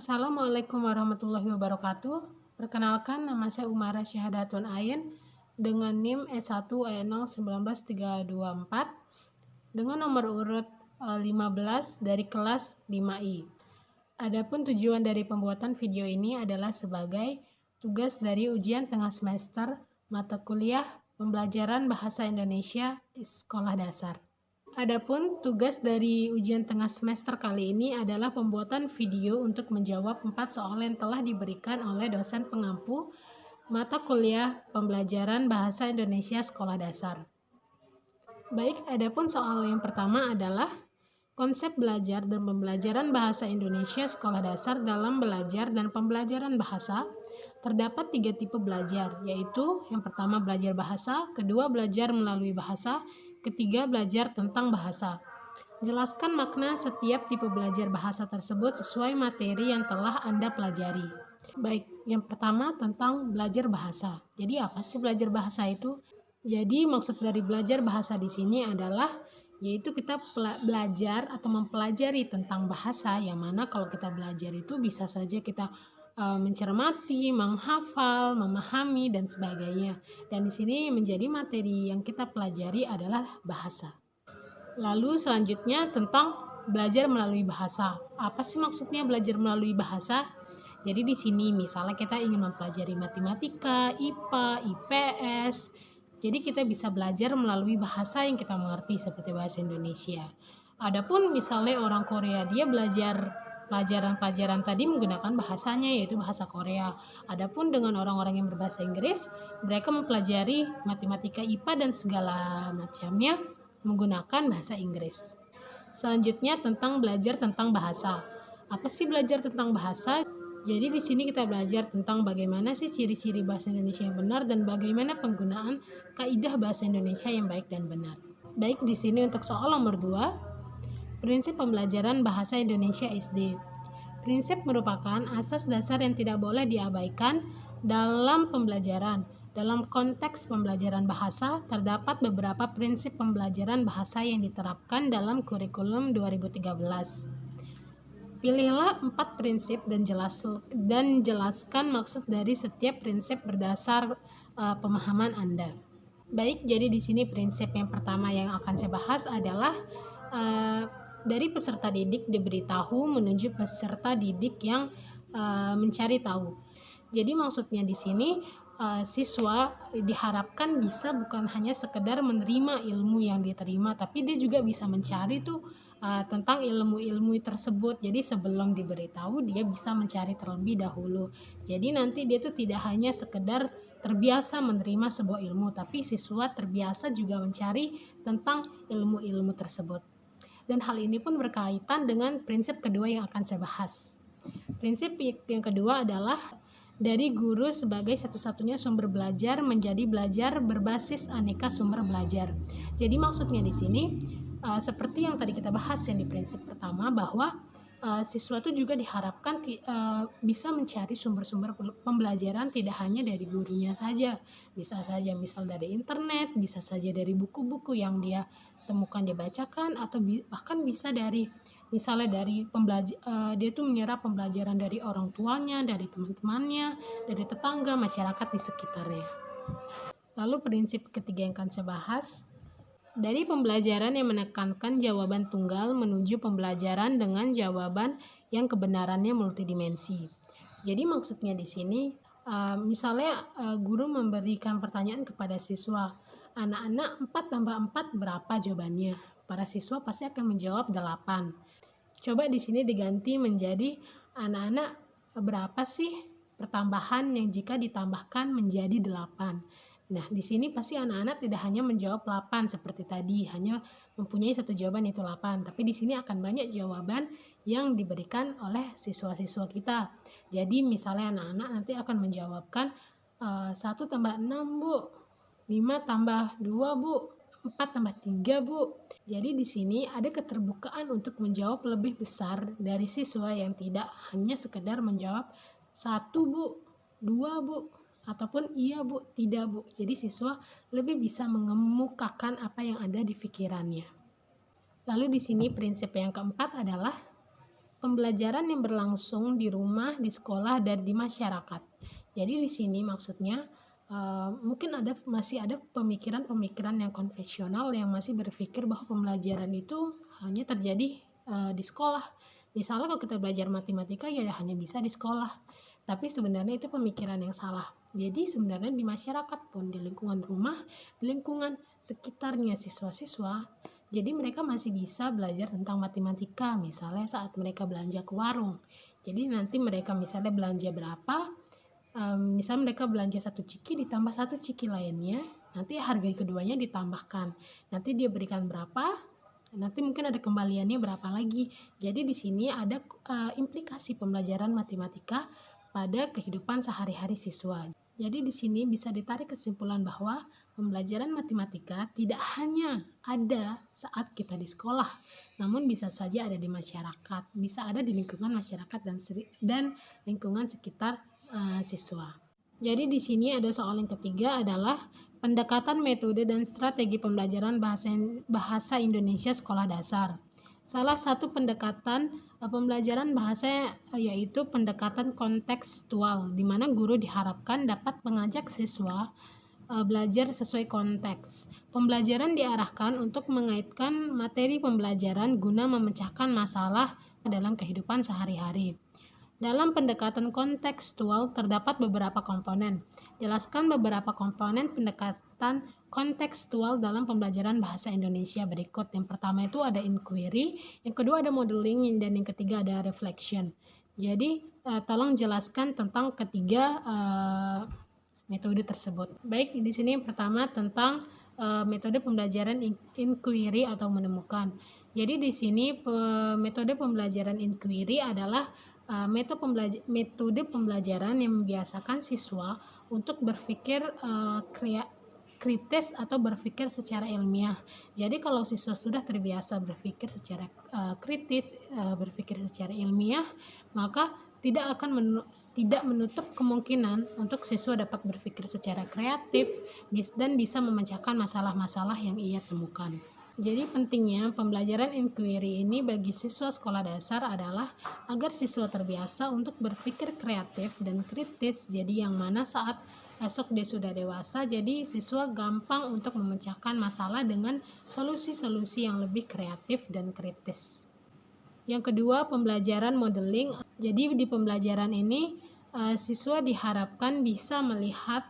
Assalamualaikum warahmatullahi wabarakatuh. Perkenalkan, nama saya Umara Syahadatun Ain dengan NIM S1E019324 dengan nomor urut 15 dari kelas 5I. Adapun tujuan dari pembuatan video ini adalah sebagai tugas dari ujian tengah semester mata kuliah pembelajaran bahasa Indonesia sekolah dasar. Adapun tugas dari ujian tengah semester kali ini adalah pembuatan video untuk menjawab 4 soal yang telah diberikan oleh dosen pengampu mata kuliah pembelajaran bahasa Indonesia sekolah dasar. Baik, adapun soal yang pertama adalah konsep belajar dan pembelajaran bahasa Indonesia sekolah dasar. Dalam belajar dan pembelajaran bahasa terdapat 3 tipe belajar, yaitu yang pertama belajar bahasa, kedua belajar melalui bahasa, ketiga belajar tentang bahasa. Jelaskan makna setiap tipe belajar bahasa tersebut sesuai materi yang telah Anda pelajari. Baik, yang pertama tentang belajar bahasa. Jadi apa sih belajar bahasa itu? Jadi maksud dari belajar bahasa di sini adalah yaitu kita belajar atau mempelajari tentang bahasa, yang mana kalau kita belajar itu bisa saja kita mencermati, menghafal, memahami dan sebagainya. Dan di sini menjadi materi yang kita pelajari adalah bahasa. Lalu selanjutnya tentang belajar melalui bahasa. Apa sih maksudnya belajar melalui bahasa? Jadi di sini misalnya kita ingin mempelajari matematika, IPA, IPS. Jadi kita bisa belajar melalui bahasa yang kita mengerti seperti bahasa Indonesia. Adapun misalnya orang Korea, dia belajar pelajaran-pelajaran tadi menggunakan bahasanya yaitu bahasa Korea. Adapun dengan orang-orang yang berbahasa Inggris, mereka mempelajari matematika, IPA dan segala macamnya menggunakan bahasa Inggris. Selanjutnya tentang belajar tentang bahasa. Apa sih belajar tentang bahasa? Jadi di sini kita belajar tentang bagaimana sih ciri-ciri bahasa Indonesia yang benar dan bagaimana penggunaan kaidah bahasa Indonesia yang baik dan benar. Baik, di sini untuk soal nomor 2. Prinsip pembelajaran bahasa Indonesia SD. Prinsip merupakan asas dasar yang tidak boleh diabaikan dalam pembelajaran. Dalam konteks pembelajaran bahasa, terdapat beberapa prinsip pembelajaran bahasa yang diterapkan dalam kurikulum 2013. Pilihlah 4 prinsip dan jelaskan maksud dari setiap prinsip berdasar pemahaman Anda. Baik, jadi di sini prinsip yang pertama yang akan saya bahas adalah dari peserta didik diberitahu menuju peserta didik yang mencari tahu. Jadi maksudnya di sini siswa diharapkan bisa bukan hanya sekedar menerima ilmu yang diterima, tapi dia juga bisa mencari tuh tentang ilmu-ilmu tersebut. Jadi sebelum diberitahu dia bisa mencari terlebih dahulu. Jadi nanti dia tuh tidak hanya sekedar terbiasa menerima sebuah ilmu, tapi siswa terbiasa juga mencari tentang ilmu-ilmu tersebut. Dan hal ini pun berkaitan dengan prinsip kedua yang akan saya bahas. Prinsip yang kedua adalah dari guru sebagai satu-satunya sumber belajar menjadi belajar berbasis aneka sumber belajar. Jadi maksudnya di sini seperti yang tadi kita bahas yang di prinsip pertama, bahwa siswa itu juga diharapkan bisa mencari sumber-sumber pembelajaran tidak hanya dari gurunya saja. Bisa saja misal dari internet, bisa saja dari buku-buku yang dia temukan dia bacakan, atau bahkan bisa dari misalnya dari dia tuh menyerap pembelajaran dari orang tuanya, dari teman-temannya, dari tetangga, masyarakat di sekitarnya. Lalu prinsip ketiga yang akan saya bahas, dari pembelajaran yang menekankan jawaban tunggal menuju pembelajaran dengan jawaban yang kebenarannya multidimensi. Jadi maksudnya di sini misalnya guru memberikan pertanyaan kepada siswa, anak-anak 4 tambah 4 berapa jawabannya? Para siswa pasti akan menjawab 8. Coba di sini diganti menjadi anak-anak berapa sih pertambahan yang jika ditambahkan menjadi 8? Nah, di sini pasti anak-anak tidak hanya menjawab 8 seperti tadi, hanya mempunyai satu jawaban yaitu 8, tapi di sini akan banyak jawaban yang diberikan oleh siswa-siswa kita. Jadi misalnya anak-anak nanti akan menjawabkan 1 tambah 6 Bu, 5 tambah 2 Bu, 4 tambah 3 Bu. Jadi di sini ada keterbukaan untuk menjawab lebih besar dari siswa yang tidak hanya sekedar menjawab 1 Bu, 2 Bu, ataupun iya Bu, tidak Bu. Jadi siswa lebih bisa mengemukakan apa yang ada di pikirannya. Lalu di sini prinsip yang keempat adalah pembelajaran yang berlangsung di rumah, di sekolah, dan di masyarakat. Jadi di sini maksudnya mungkin masih ada pemikiran-pemikiran yang konvensional yang masih berpikir bahwa pembelajaran itu hanya terjadi di sekolah. Misalnya kalau kita belajar matematika ya hanya bisa di sekolah. Tapi sebenarnya itu pemikiran yang salah. Jadi sebenarnya di masyarakat pun, di lingkungan rumah, di lingkungan sekitarnya siswa-siswa, jadi mereka masih bisa belajar tentang matematika, misalnya saat mereka belanja ke warung. Jadi nanti mereka misalnya belanja berapa, misalnya mereka belanja 1 ciki ditambah 1 ciki lainnya, nanti harga keduanya ditambahkan. Nanti dia berikan berapa, nanti mungkin ada kembaliannya berapa lagi. Jadi di sini ada implikasi pembelajaran matematika pada kehidupan sehari-hari siswa. Jadi di sini bisa ditarik kesimpulan bahwa pembelajaran matematika tidak hanya ada saat kita di sekolah, namun bisa saja ada di masyarakat, bisa ada di lingkungan masyarakat dan lingkungan sekitar siswa. Jadi di sini ada soal yang ketiga adalah pendekatan metode dan strategi pembelajaran bahasa Indonesia sekolah dasar. Salah satu pendekatan pembelajaran bahasa yaitu pendekatan kontekstual, di mana guru diharapkan dapat mengajak siswa belajar sesuai konteks. Pembelajaran diarahkan untuk mengaitkan materi pembelajaran guna memecahkan masalah dalam kehidupan sehari-hari. Dalam pendekatan kontekstual terdapat beberapa komponen. Jelaskan beberapa komponen pendekatan kontekstual dalam pembelajaran bahasa Indonesia berikut. Yang pertama itu ada inquiry, yang kedua ada modeling, dan yang ketiga ada reflection. Jadi tolong jelaskan tentang ketiga metode tersebut. Baik, di sini yang pertama tentang metode pembelajaran inquiry atau menemukan. Jadi di sini metode pembelajaran inquiry adalah metode pembelajaran yang membiasakan siswa untuk berpikir kritis atau berpikir secara ilmiah. Jadi kalau siswa sudah terbiasa berpikir secara kritis, berpikir secara ilmiah, maka tidak menutup kemungkinan untuk siswa dapat berpikir secara kreatif dan bisa memecahkan masalah-masalah yang ia temukan. Jadi pentingnya pembelajaran inquiry ini bagi siswa sekolah dasar adalah agar siswa terbiasa untuk berpikir kreatif dan kritis, jadi yang mana saat esok dia sudah dewasa, jadi siswa gampang untuk memecahkan masalah dengan solusi-solusi yang lebih kreatif dan kritis. Yang kedua, pembelajaran modeling. Jadi di pembelajaran ini siswa diharapkan bisa melihat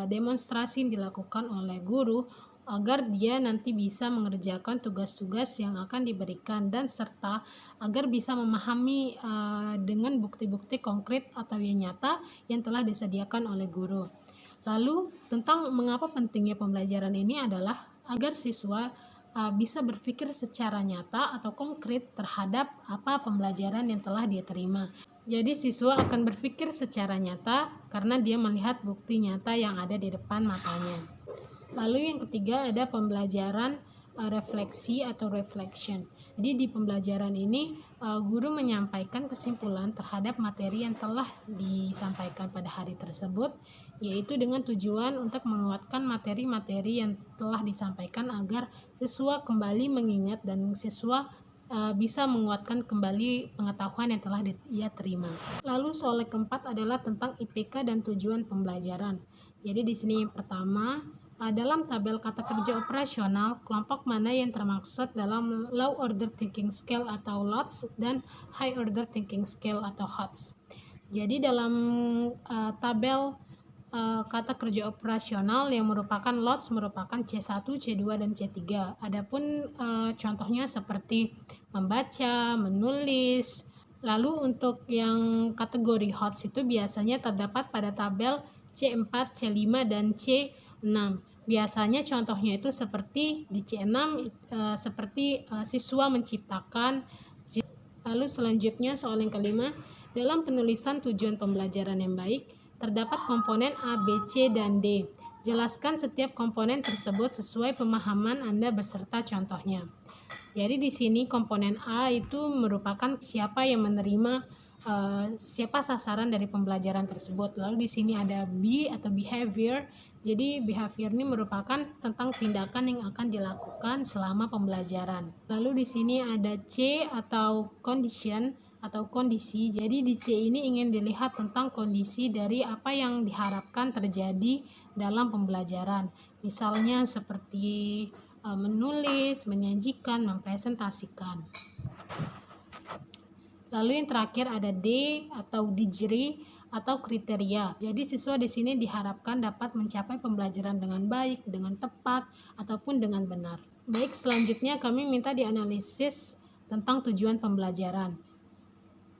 demonstrasi yang dilakukan oleh guru agar dia nanti bisa mengerjakan tugas-tugas yang akan diberikan dan serta agar bisa memahami dengan bukti-bukti konkret atau yang nyata yang telah disediakan oleh guru. Lalu tentang mengapa pentingnya pembelajaran ini adalah agar siswa bisa berpikir secara nyata atau konkret terhadap apa pembelajaran yang telah dia terima. Jadi siswa akan berpikir secara nyata karena dia melihat bukti nyata yang ada di depan matanya. Lalu yang ketiga ada pembelajaran refleksi atau reflection. Jadi di pembelajaran ini guru menyampaikan kesimpulan terhadap materi yang telah disampaikan pada hari tersebut, yaitu dengan tujuan untuk menguatkan materi-materi yang telah disampaikan agar siswa kembali mengingat dan siswa bisa menguatkan kembali pengetahuan yang telah ia terima. Lalu soal keempat adalah tentang IPK dan tujuan pembelajaran. Jadi di sini yang pertama, dalam tabel kata kerja operasional, kelompok mana yang termaksud dalam Low Order Thinking Scale atau LOTS dan High Order Thinking Scale atau HOTS. Jadi dalam tabel kata kerja operasional yang merupakan LOTS merupakan C1, C2, dan C3. Adapun contohnya seperti membaca, menulis. Lalu untuk yang kategori HOTS itu biasanya terdapat pada tabel C4, C5, dan C6. Biasanya contohnya itu seperti di C6 seperti siswa menciptakan. Lalu selanjutnya soal yang kelima, dalam penulisan tujuan pembelajaran yang baik terdapat komponen A, B, C, dan D. Jelaskan setiap komponen tersebut sesuai pemahaman Anda beserta contohnya. Jadi di sini komponen A itu merupakan siapa yang menerima siapa sasaran dari pembelajaran tersebut. Lalu di sini ada B atau behavior. Jadi behavior ini merupakan tentang tindakan yang akan dilakukan selama pembelajaran. Lalu di sini ada C atau condition atau kondisi. Jadi di C ini ingin dilihat tentang kondisi dari apa yang diharapkan terjadi dalam pembelajaran. Misalnya seperti menulis, menyajikan, mempresentasikan. Lalu yang terakhir ada D atau digeri atau kriteria. Jadi siswa di sini diharapkan dapat mencapai pembelajaran dengan baik, dengan tepat, ataupun dengan benar. Baik, selanjutnya kami minta dianalisis tentang tujuan pembelajaran.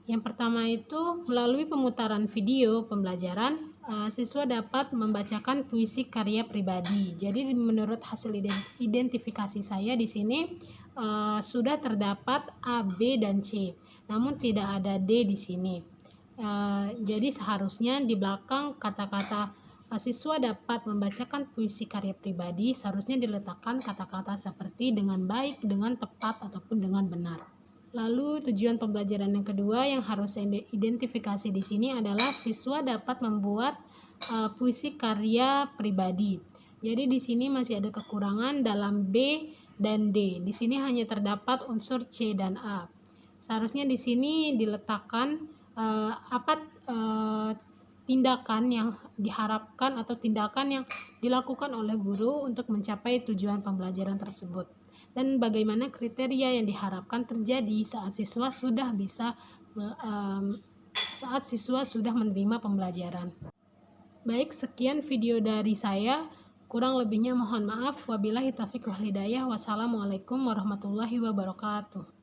Yang pertama itu melalui pemutaran video pembelajaran, siswa dapat membacakan puisi karya pribadi. Jadi menurut hasil identifikasi saya di sini sudah terdapat A, B, dan C, namun tidak ada D di sini. Jadi seharusnya di belakang kata-kata siswa dapat membacakan puisi karya pribadi, seharusnya diletakkan kata-kata seperti dengan baik, dengan tepat, ataupun dengan benar. Lalu tujuan pembelajaran yang kedua yang harus saya identifikasi di sini adalah siswa dapat membuat puisi karya pribadi. Jadi di sini masih ada kekurangan dalam B dan D. Di sini hanya terdapat unsur C dan A. Seharusnya di sini diletakkan tindakan yang diharapkan atau tindakan yang dilakukan oleh guru untuk mencapai tujuan pembelajaran tersebut. Dan bagaimana kriteria yang diharapkan terjadi saat siswa sudah menerima pembelajaran. Baik, sekian video dari saya. Kurang lebihnya mohon maaf. Wabillahi taufiq wal hidayah. Wassalamualaikum warahmatullahi wabarakatuh.